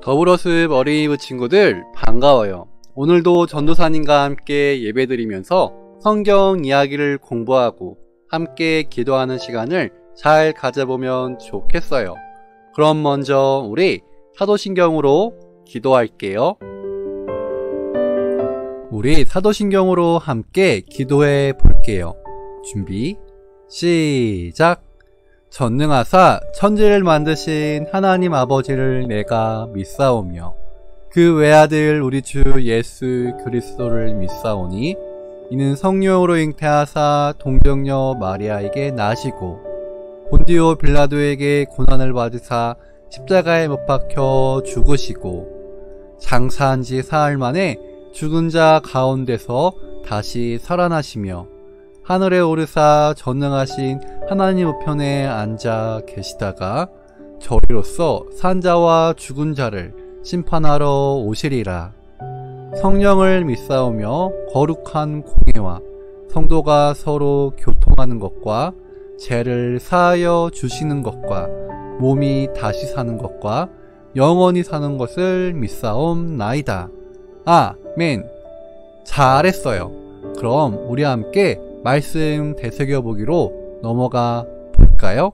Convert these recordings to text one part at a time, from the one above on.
더불어습 어린이부 친구들 반가워요. 오늘도 전도사님과 함께 예배드리면서 성경 이야기를 공부하고 함께 기도하는 시간을 잘 가져보면 좋겠어요. 그럼 먼저 우리 사도신경으로 기도할게요. 우리 사도신경으로 함께 기도해 볼게요. 준비 시작. 전능하사 천지를 만드신 하나님 아버지를 내가 믿사오며 그 외아들 우리 주 예수 그리스도를 믿사오니 이는 성령으로 잉태하사 동정녀 마리아에게 나시고 본디오 빌라도에게 고난을 받으사 십자가에 못 박혀 죽으시고 장사한 지 사흘 만에 죽은 자 가운데서 다시 살아나시며 하늘에 오르사 전능하신 하나님 우편에 앉아 계시다가 저리로서 산자와 죽은 자를 심판하러 오시리라. 성령을 믿사오며 거룩한 공예와 성도가 서로 교통하는 것과 죄를 사하여 주시는 것과 몸이 다시 사는 것과 영원히 사는 것을 믿사옵나이다. 아멘. 잘했어요. 그럼 우리 함께 말씀 되새겨보기로 넘어가 볼까요?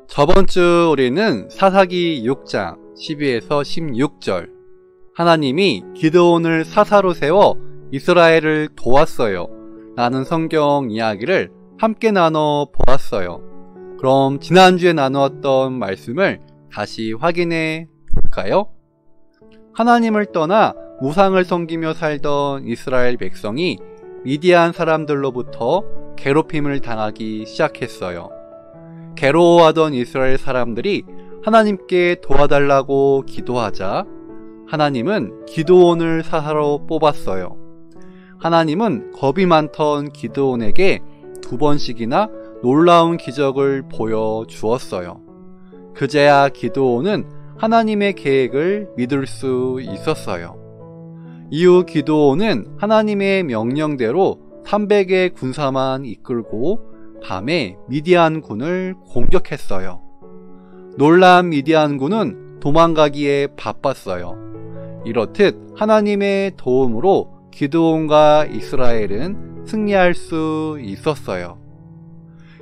저번주 우리는 사사기 6장 12에서 16절 하나님이 기드온을 사사로 세워 이스라엘을 도왔어요 라는 성경 이야기를 함께 나눠 보았어요. 그럼 지난주에 나누었던 말씀을 다시 확인해 볼까요? 하나님을 떠나 우상을 섬기며 살던 이스라엘 백성이 미디안 사람들로부터 괴롭힘을 당하기 시작했어요. 괴로워하던 이스라엘 사람들이 하나님께 도와달라고 기도하자 하나님은 기드온을 사사로 뽑았어요. 하나님은 겁이 많던 기드온에게 2번씩이나 놀라운 기적을 보여주었어요. 그제야 기드온은 하나님의 계획을 믿을 수 있었어요. 이후 기드온은 하나님의 명령대로 300의 군사만 이끌고 밤에 미디안군을 공격했어요. 놀란 미디안군은 도망가기에 바빴어요. 이렇듯 하나님의 도움으로 기드온과 이스라엘은 승리할 수 있었어요.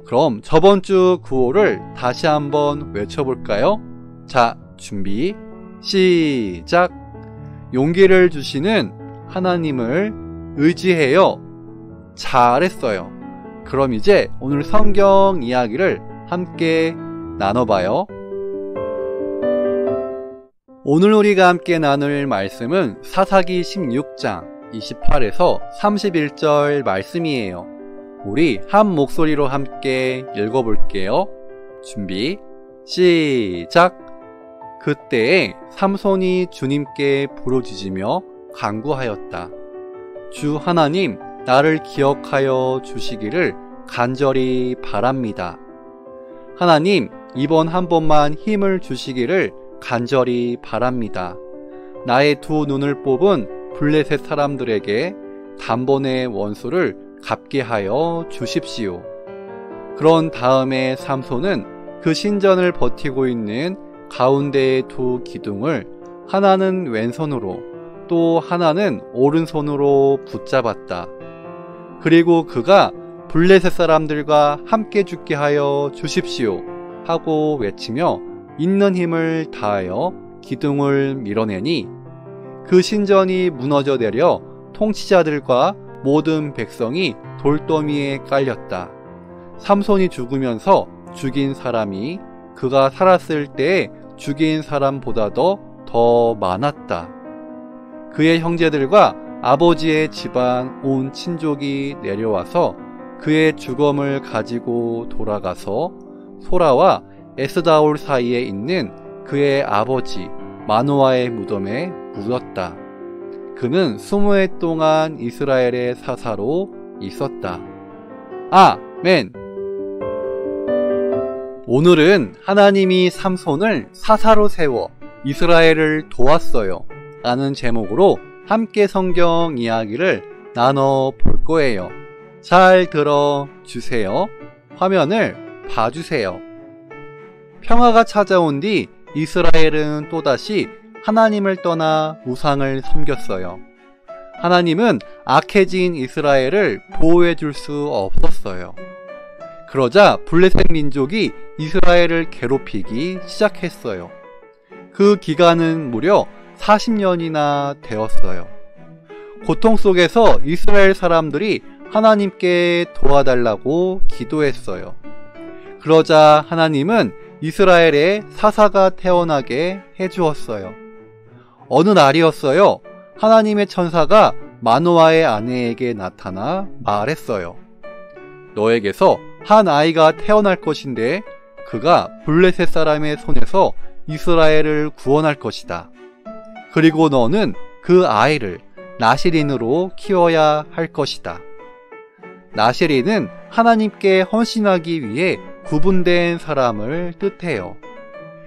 그럼 저번주 구호를 다시 한번 외쳐볼까요? 자, 준비 시작. 용기를 주시는 하나님을 의지해요. 잘했어요. 그럼 이제 오늘 성경 이야기를 함께 나눠봐요. 오늘 우리가 함께 나눌 말씀은 사사기 16장 28에서 31절 말씀이에요. 우리 한 목소리로 함께 읽어볼게요. 준비 시작. 그때에 삼손이 주님께 부르짖으며 간구하였다. 주 하나님, 나를 기억하여 주시기를 간절히 바랍니다. 하나님, 이번 한 번만 힘을 주시기를 간절히 바랍니다. 나의 2 눈을 뽑은 블레셋 사람들에게 단번에 원수를 갚게 하여 주십시오. 그런 다음에 삼손은 그 신전을 버티고 있는 가운데의 2 기둥을 하나는 왼손으로 또 하나는 오른손으로 붙잡았다. 그리고 그가 블레셋 사람들과 함께 죽게 하여 주십시오 하고 외치며 있는 힘을 다하여 기둥을 밀어내니 그 신전이 무너져 내려 통치자들과 모든 백성이 돌더미에 깔렸다. 삼손이 죽으면서 죽인 사람이 그가 살았을 때에 죽인 사람보다도 더 많았다. 그의 형제들과 아버지의 집안 온 친족이 내려와서 그의 죽음을 가지고 돌아가서 소라와 에스다올 사이에 있는 그의 아버지 마노아의 무덤에 묻었다. 그는 20해 동안 이스라엘의 사사로 있었다. 아멘. 오늘은 하나님이 삼손을 사사로 세워 이스라엘을 도왔어요 라는 제목으로 함께 성경 이야기를 나눠 볼 거예요. 잘 들어주세요. 화면을 봐주세요. 평화가 찾아온 뒤 이스라엘은 또다시 하나님을 떠나 우상을 섬겼어요. 하나님은 악해진 이스라엘을 보호해 줄 수 없었어요. 그러자 블레셋 민족이 이스라엘을 괴롭히기 시작했어요. 그 기간은 무려 40년이나 되었어요. 고통 속에서 이스라엘 사람들이 하나님께 도와달라고 기도했어요. 그러자 하나님은 이스라엘에 사사가 태어나게 해주었어요. 어느 날이었어요. 하나님의 천사가 마노아의 아내에게 나타나 말했어요. 너에게서 한 아이가 태어날 것인데 그가 블레셋 사람의 손에서 이스라엘을 구원할 것이다. 그리고 너는 그 아이를 나시린으로 키워야 할 것이다. 나시린은 하나님께 헌신하기 위해 구분된 사람을 뜻해요.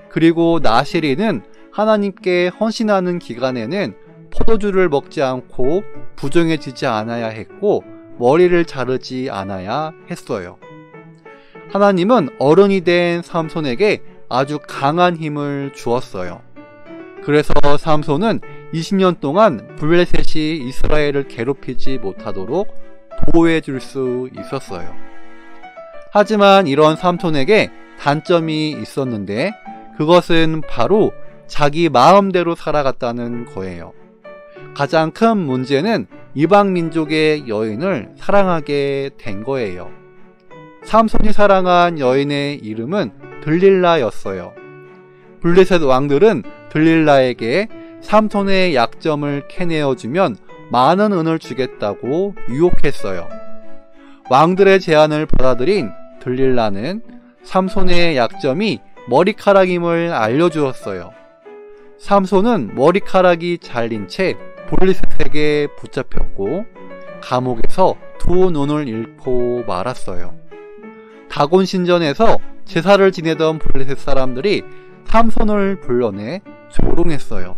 그리고 나시린은 하나님께 헌신하는 기간에는 포도주를 먹지 않고 부정해지지 않아야 했고 머리를 자르지 않아야 했어요. 하나님은 어른이 된 삼손에게 아주 강한 힘을 주었어요. 그래서 삼손은 20년 동안 블레셋이 이스라엘을 괴롭히지 못하도록 보호해 줄 수 있었어요. 하지만 이런 삼손에게 단점이 있었는데 그것은 바로 자기 마음대로 살아갔다는 거예요. 가장 큰 문제는 이방 민족의 여인을 사랑하게 된 거예요. 삼손이 사랑한 여인의 이름은 들릴라였어요. 블레셋 왕들은 들릴라에게 삼손의 약점을 캐내어주면 많은 은을 주겠다고 유혹했어요. 왕들의 제안을 받아들인 들릴라는 삼손의 약점이 머리카락임을 알려주었어요. 삼손은 머리카락이 잘린 채 블레셋에게 붙잡혔고 감옥에서 두 눈을 잃고 말았어요. 다곤 신전에서 제사를 지내던 블레셋 사람들이 삼손을 불러내 조롱했어요.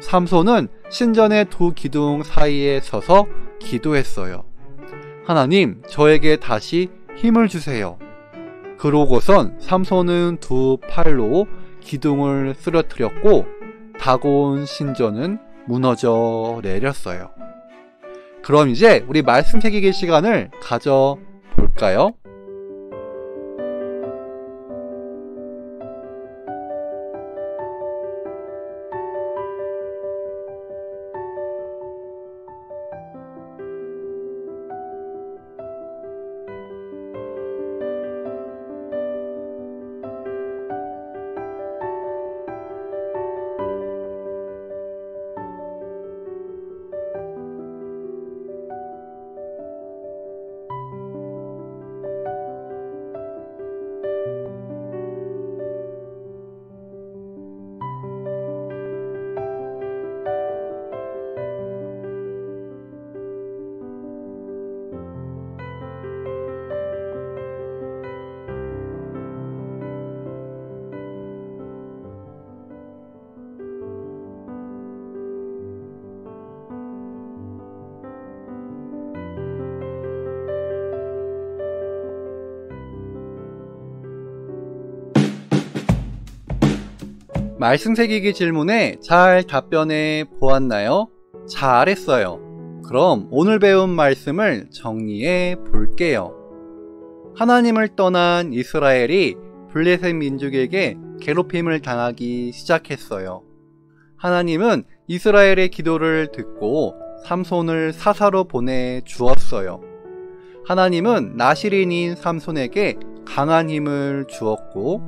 삼손은 신전의 두 기둥 사이에 서서 기도했어요. 하나님, 저에게 다시 힘을 주세요. 그러고선 삼손은 두 팔로 기둥을 쓰러뜨렸고 다곤 신전은 무너져 내렸어요. 그럼 이제 우리 말씀 새기기 시간을 가져볼까요? 말씀 새기기 질문에 잘 답변해 보았나요? 잘했어요. 그럼 오늘 배운 말씀을 정리해 볼게요. 하나님을 떠난 이스라엘이 블레셋 민족에게 괴롭힘을 당하기 시작했어요. 하나님은 이스라엘의 기도를 듣고 삼손을 사사로 보내 주었어요. 하나님은 나시린인 삼손에게 강한 힘을 주었고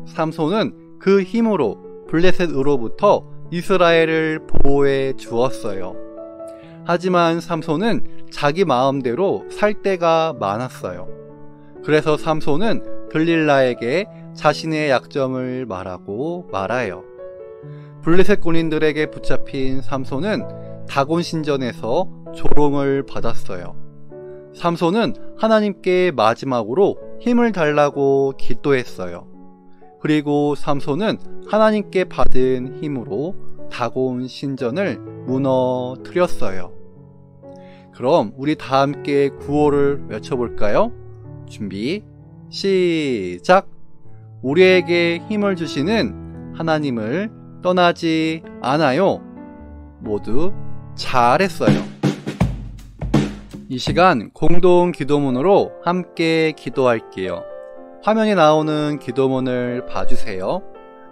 삼손은 그 힘으로 블레셋으로부터 이스라엘을 보호해 주었어요. 하지만 삼손은 자기 마음대로 살 때가 많았어요. 그래서 삼손은 들릴라에게 자신의 약점을 말하고 말아요. 블레셋 군인들에게 붙잡힌 삼손은 다곤 신전에서 조롱을 받았어요. 삼손은 하나님께 마지막으로 힘을 달라고 기도했어요. 그리고 삼손은 하나님께 받은 힘으로 다곤 신전을 무너뜨렸어요. 그럼 우리 다 함께 구호를 외쳐볼까요? 준비, 시작! 우리에게 힘을 주시는 하나님을 떠나지 않아요. 모두 잘했어요. 이 시간 공동 기도문으로 함께 기도할게요. 화면에 나오는 기도문을 봐주세요.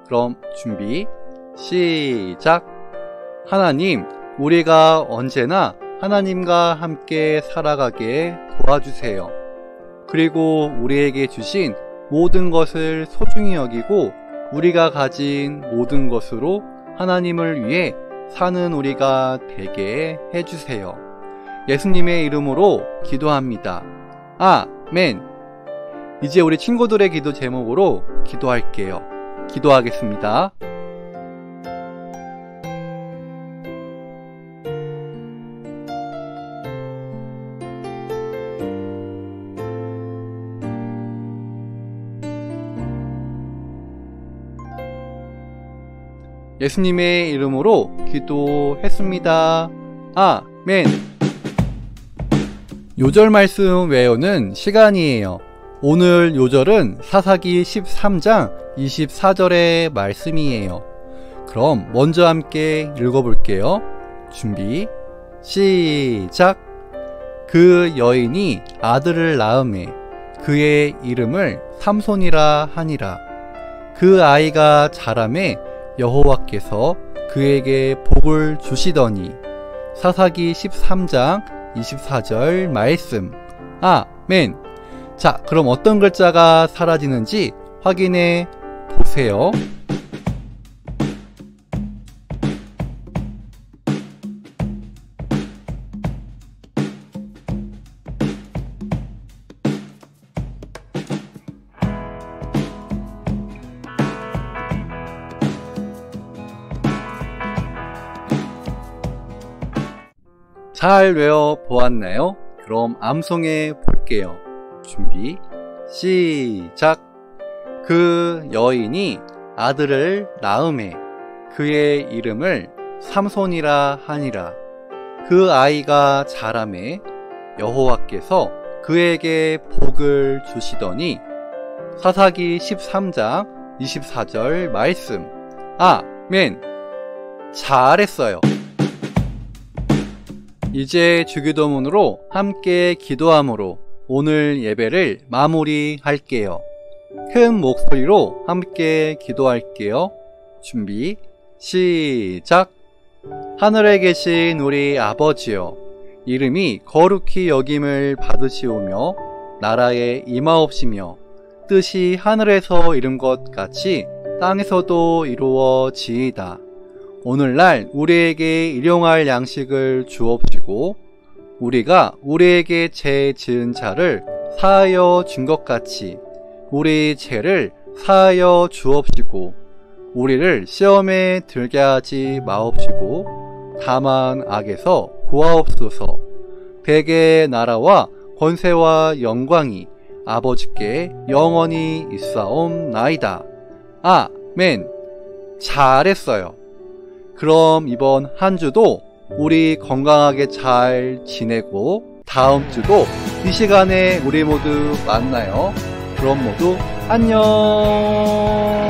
그럼 준비, 시작! 하나님, 우리가 언제나 하나님과 함께 살아가게 도와주세요. 그리고 우리에게 주신 모든 것을 소중히 여기고 우리가 가진 모든 것으로 하나님을 위해 사는 우리가 되게 해주세요. 예수님의 이름으로 기도합니다. 아멘. 이제 우리 친구들의 기도 제목으로 기도할게요. 기도하겠습니다. 예수님의 이름으로 기도했습니다. 아멘. 요절 말씀 외우는 시간이에요. 오늘 요절은 사사기 13장 24절의 말씀이에요. 그럼 먼저 함께 읽어볼게요. 준비, 시작! 그 여인이 아들을 낳음에 그의 이름을 삼손이라 하니라. 그 아이가 자라매 여호와께서 그에게 복을 주시더니. 사사기 13장 24절 말씀. 아멘. 자, 그럼 어떤 글자가 사라지는지 확인해 보세요. 잘 외워 보았나요? 그럼 암송해 볼게요. 준비, 시작! 그 여인이 아들을 낳음에 그의 이름을 삼손이라 하니라. 그 아이가 자라매 여호와께서 그에게 복을 주시더니. 사사기 13장 24절 말씀. 아멘. 잘했어요. 이제 주기도문으로 함께 기도함으로 오늘 예배를 마무리할게요. 큰 목소리로 함께 기도할게요. 준비, 시작! 하늘에 계신 우리 아버지여, 이름이 거룩히 여김을 받으시오며 나라에 임하옵시며 뜻이 하늘에서 이룬 것 같이 땅에서도 이루어지이다. 오늘날 우리에게 일용할 양식을 주옵시고 우리가 우리에게 죄 지은 자를 사하여 준 것 같이 우리 죄를 사하여 주옵시고 우리를 시험에 들게 하지 마옵시고 다만 악에서 구하옵소서. 대개의 나라와 권세와 영광이 아버지께 영원히 있사옵나이다. 아멘. 잘했어요. 그럼 이번 한 주도 우리 건강하게 잘 지내고 다음 주도 이 시간에 우리 모두 만나요. 그럼 모두 안녕.